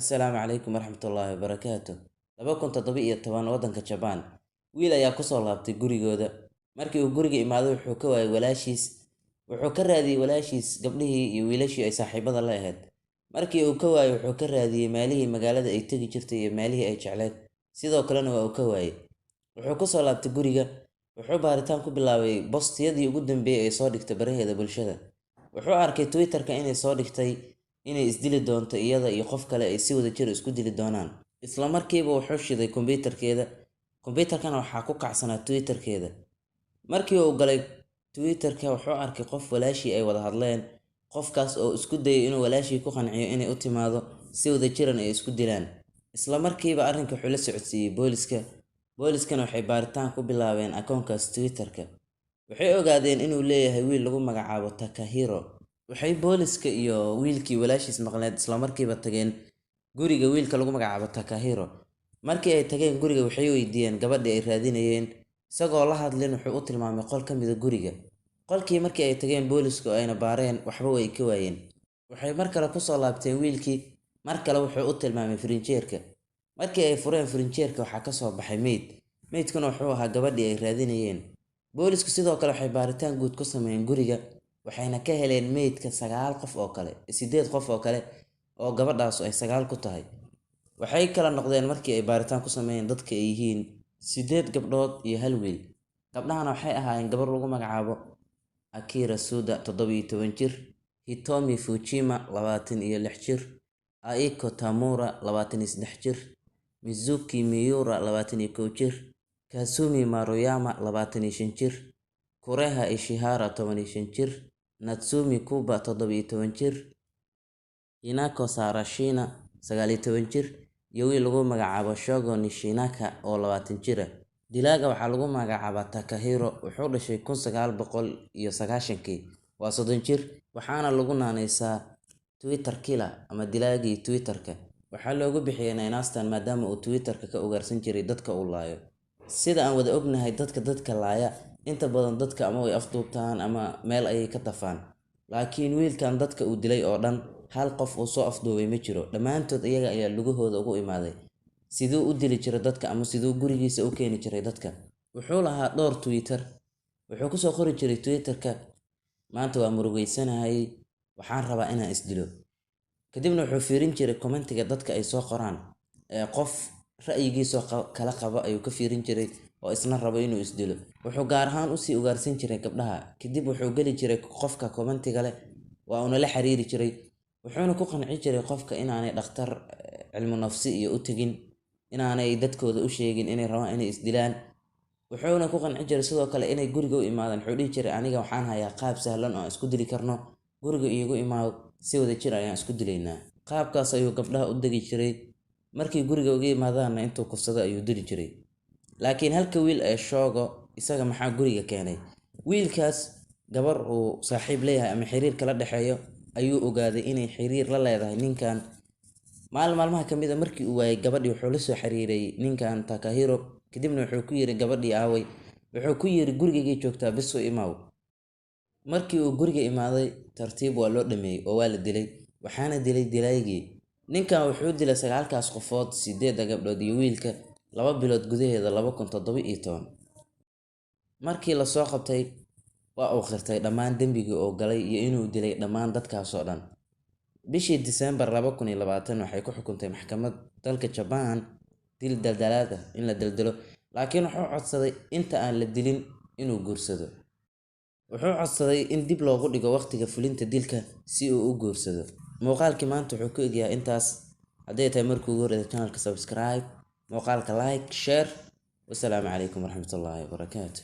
Assalaamu calaykum waraxmatullaahi wabarakaatuh. 2017 waddanka Japan, wiil ayaa ku soo laabtay gurigooda. Markii uu guriga imaaday wuxuu ka waayay walaashiis. Wuxuu ka raadiyay walaashiis gabdhihii iyo wiilashii ay saaxiibada la ahayd. Markii uu ka waayay wuxuu ka raadiyay meelihii magaalada ay tegi jirtay iyo meelihii ay jecleed. Sidoo kalena waa uu ka waayay. Wuxuu ku soo laabtay guriga. Wuxuu baaritaan ku bilaabay bostiyadii ugu dambeeyay ee soo dhigtay baraheeda bulshada. Wuxuu arkay Twitter-ka inay soo dhigtay inay isdili doonto iyada iyo qof kale ay si wadajir isku dili doonaan. Isla markiiba wuxuu shiday kombiyuutarkeeda. Kombiyuutarkana waxaa ku kacsanaa Twitter-keeda. Markii uu galay Twitter-ka wuxuu arkay qof walaashii ay wada hadleen. Qofkaas oo isku dayay inuu walaashii ku qanciyo inay u timaado si wadajiran ay isku dilaan. Isla markiiba arrinka wuxuu la socodsiiyey booliska. Booliskana waxay baaritaan ku bilaabeen akoonkaas Twitter-ka. Waxay ogaadeen inuu leeyahay wiil lagu magacaabo Takahiro. Waxay booliska iyo wiilkii walaashiis maqleen isla markiiba tageen guriga wiilka lagu magacaabo Takahiro. Markii ay tageen guriga waxay weydiiyeen gabadhii ay raadinayeen. Isagoo la hadlin wuxuu u tilmaamay qol ka mid ah guriga. Qolkii markii ay tageen boolisku ayna baareen waxba way ka waayeen. Waxay mar kale ku soo laabteen wiilkii. Mar kale wuxuu u tilmaamay frinjeerka. Markii ay fureen frinjeerka waxaa ka soo baxay meyd. Meydkuna wuxuu ahaa gabadhii ay raadinayeen. Boolisku sidoo kale waxay baaritaan guud ku sameeyeen guriga. Waxayna ka heleen meydka 9 qof oo kale, 8 qof oo kale oo gabadhaas ay 9 ku tahay. Waxay kala noqdeen markii ay baaritaan ku sameeyeen dadka ay yihiin 8 gabdhood iyo 1 wiil. Gabdhahana waxay ahaayeen gabar lagu magacaabo Akira Suda 17 jir, Hitomi Fujima 26 jir, Aiko Tamura 23 jir, Mizuki Miura 21 jir, Kazumi Maruyama 25 jir, Kureha Ishihara 15 jir, Natsumi Kuba 17 jir, Hinako Sarashina 19 jir, iyo wiil lagu magacaabo Shogo Nishinaka oo 20 jir ah. Dilaaga waxaa lagu magacaabaa Takahiro. Wuxuu dhashay 1990kii. Waa 30 jir, waxaana lagu naanaysaa Twitter killer ama dilaagii Twitter-ka. Waxaa loogu bixiyay naanastan maadaama uu Twitter-ka ka ugaarsan jiray dadka uu laayo. Sida aan wada ognahay dadka laaya inta badan dadka ama way afduubtaan ama meel ayay ka tafaan. Laakiin wiilkan dadka uu dilay oo dhan hal qof uu soo afduubay ma jiro. Dhammaantood iyaga ayaa lugahooda ugu imaaday. Siduu u dili jiray dadka ama siduu gurigiisa u keeni jiray dadka. Wuxuu lahaa dhowr Twitter. Wuxuu ku soo qori jiray Twitter-ka, maanta waa murugeysanahay, waxaan rabaa inaan isdilo. Kadibna wuxuu fiirin jiray commentiga dadka ay soo qoraan. Qof ra'yigiisa kala qabo ayuu ka fiirin jiray oo isna rabo inuu isdilo. Wuxuu gaar ahaan u sii ugaarsan jiray gabdhaha. Kadib wuxuu geli jiray qofka commentiga leh, waa una la xiriiri jiray. Wuxuuna ku qanci jiray qofka inaanay dhakhtar cilmi nafsi iyo u tagin, inaanay dadkooda u sheegin inay rabaan inay isdilaan. Wuxuuna ku qanci jiray sidoo kale inay guriga u imaadaan. Wuxuu dhihi jiray aniga waxaan hayaa qaab sahlan oo isku dili karno. Guriga iigu imaado si wadajir ayaan isku dilaynaa. Qaabkaas ayuu gabdhaha u dagi jiray. Markii guriga uga imaadaanna intuu kufsado ayuu dili jiray. Laakiin halka wiil ee Shogo isaga maxaa guriga keenay? Wiilkaas gabar uu saaxiib leeyahay ama xiriir kala dhaxeeyo ayuu ogaaday inay xiriir la leedahay ninkan. Maalmaha ka mid ah markii uu waayay gabadhii wuxuu la soo xiriiray ninkan Takahiro. Kadibna wuxuu ku yiri gabadhii aaway. Wuxuu ku yiri gurigeygii joogtaa bis u imaaw. Markii uu guriga imaaday tartiib waa loo dhameeyay oo waa la dilay. Waxaana dilay dilaygii. Ninkan wuxuu dilay 9 qofood, 8 gabdhood iyo wiilka 2 bilood gudaheeda 2017. Markii la soo qabtay waa uu qirtay dhammaan dambigii oo galay iyo inuu dilay dhammaan dadkaas oo dhan. Bishii December 2020 waxay ku xukuntay maxkamad dalka Japan dil daldalaad ah in la daldalo. Laakiin wuxuu codsaday inta aan la dilin inuu guursado. Wuxuu codsaday in dib loogu dhigo waqtiga fulinta dilka si uu u guursado. Muuqaalkii maanta wuxuu ku egyahay intaas. Haddii tahay markii ugu horreysay channelka subscribe, muuqaalka like, share. Wassalaamu calaykum waraxmatullaahi wabarakaatuh.